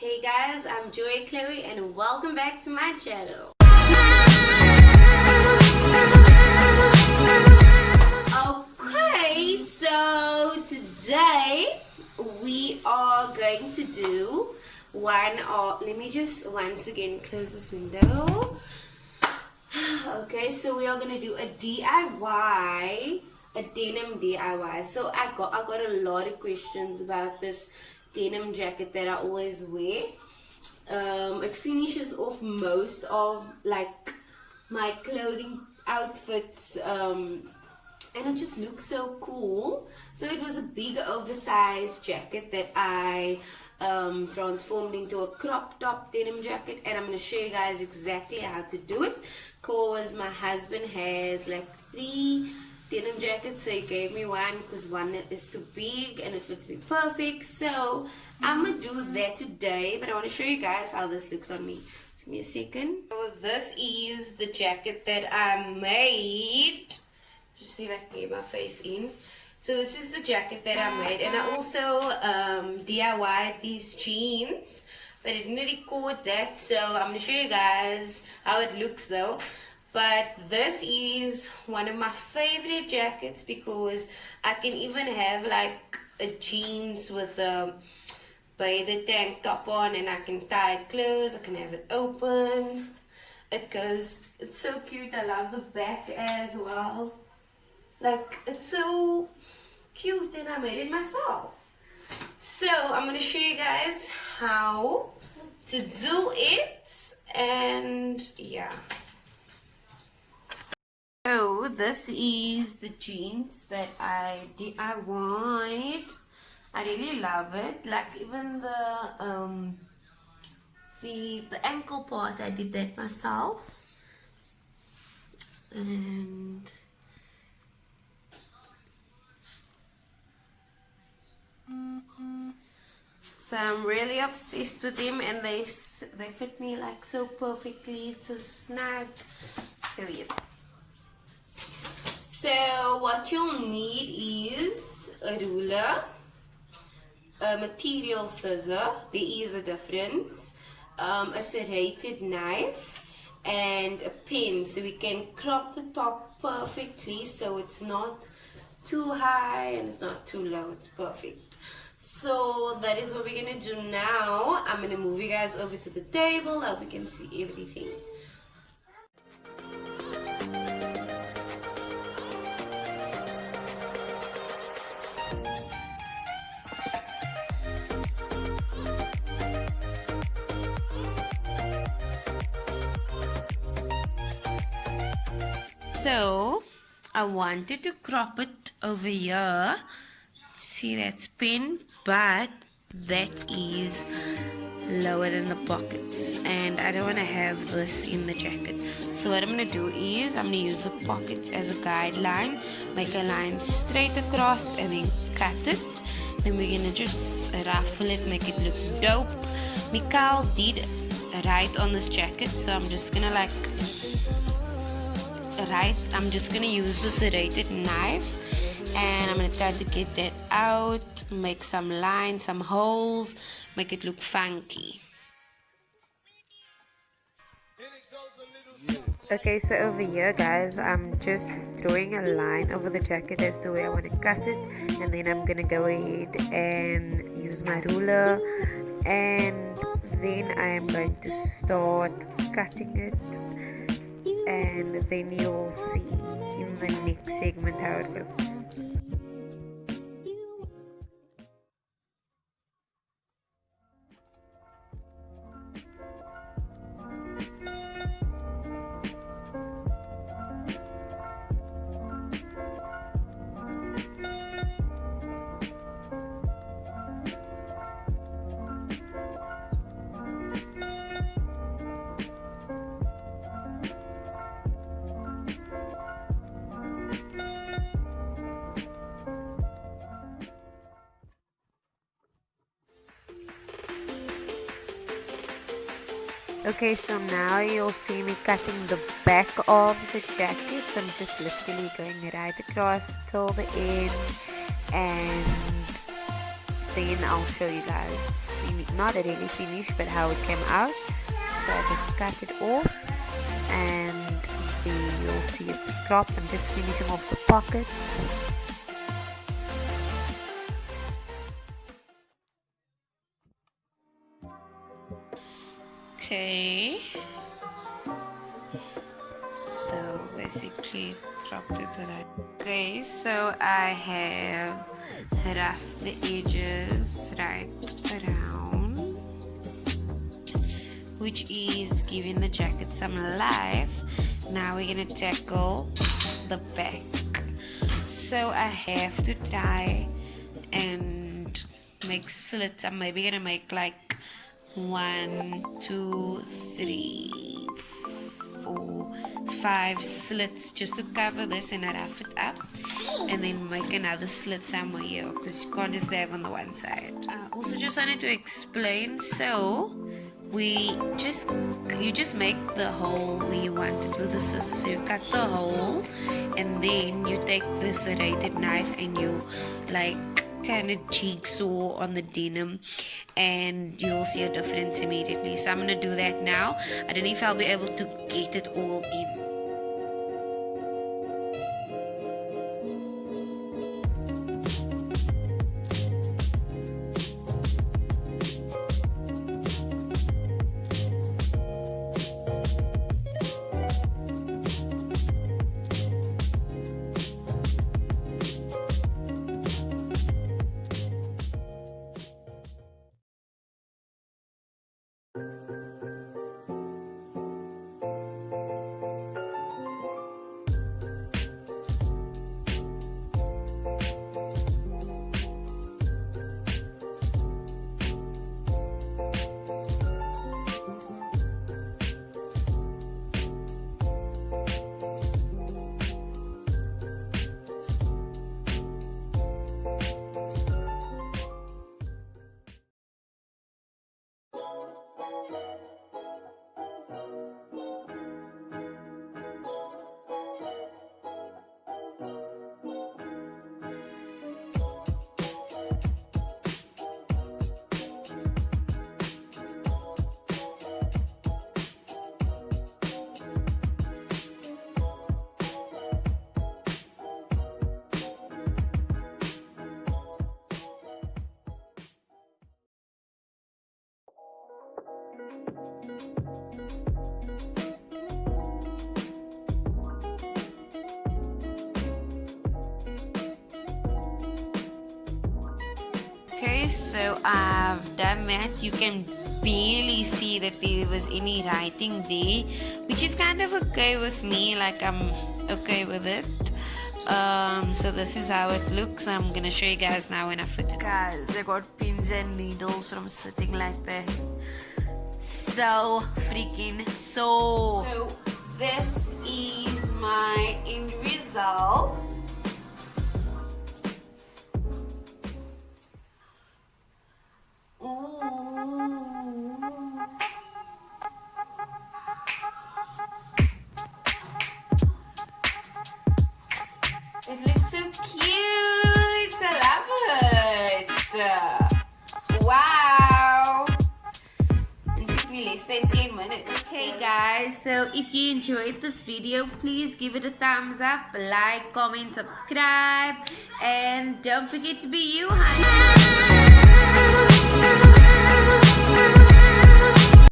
Hey guys, I'm Khloe and welcome back to my channel. Okay, so today we are going to do let me just once again close this window. Okay, so we are gonna do a DIY, a denim DIY. So I got a lot of questions about this denim jacket that I always wear. It finishes off most of like my clothing outfits, and it just looks so cool. So it was a big oversized jacket that I transformed into a crop top denim jacket, and I'm going to show you guys exactly how to do it because my husband has like 3 denim jackets, so he gave me one because one is too big and it fits me perfect. So I'm gonna do that today, but I want to show you guys how this looks on me. Just give me a second. So this is the jacket that I made. Just see if I can get my face in. So this is the jacket that I made, and I also DIY'd these jeans, but I didn't record that, so I'm gonna show you guys how it looks though. But this is one of my favorite jackets because I can even have like a jeans with a bather tank top on, and I can tie it close. I can have it open. It's so cute. I love the back as well. Like, it's so cute, and I made it myself. So I'm gonna show you guys how to do it, and yeah. So this is the jeans that I DIY'd. I really love it. Like even the ankle part, I did that myself. And so I'm really obsessed with them, and they fit me like so perfectly. It's so snug. So yes. So what you'll need is a ruler, a material scissor, there is a difference, a serrated knife, and a pen, so we can crop the top perfectly so it's not too high and it's not too low. It's perfect. So that is what we're gonna do now. I'm gonna move you guys over to the table so we can see everything. So I wanted to crop it over here. See, that's pin, but that is lower than the pockets, and I don't want to have this in the jacket. So what I'm going to do is I'm going to use the pockets as a guideline, make a line straight across and then cut it. Then we're going to just ruffle it, make it look dope. Mikael did write on this jacket, so I'm just going to I'm just gonna use the serrated knife, and I'm gonna try to get that out, make some lines, some holes, make it look funky. Okay, so over here guys, I'm just drawing a line over the jacket as to where I want to cut it, and then I'm gonna go ahead and use my ruler, and then I am going to start cutting it. And then you'll see in the next segment how it looks. Okay, so now you'll see me cutting the back of the jacket. So I'm just literally going right across till the end, and then I'll show you guys in not really finished, but how it came out. So I just cut it off, and you'll see it's cropped. I'm just finishing off the pockets. Okay, so basically cropped it right. Okay, so I have roughed the edges right around, which is giving the jacket some life. Now we're gonna tackle the back. So I have to try and make slits. I'm maybe gonna make like 1, 2, 3, 4, 5 slits just to cover this and rough it up, and then make another slit somewhere here because you can't just have on the one side. Also just wanted to explain, so you just make the hole where you want it with the scissors. So you cut the hole, and then you take the serrated knife and you like kind of jigsaw on the denim, and you'll see a difference immediately. So I'm gonna do that now. I don't know if I'll be able to get it all in. Okay, so I've done that. You can barely see that there was any writing there, which is kind of okay with me. Like, I'm okay with it. So this is how it looks. I'm gonna show you guys now when I fit it. Guys, I got pins and needles from sitting like that. So freaking so this is my end result. It looks so cute. I love it. Wow. It took me less than 10 minutes. Okay guys, so if you enjoyed this video, please give it a thumbs up, like, comment, subscribe, and don't forget to be you, honey.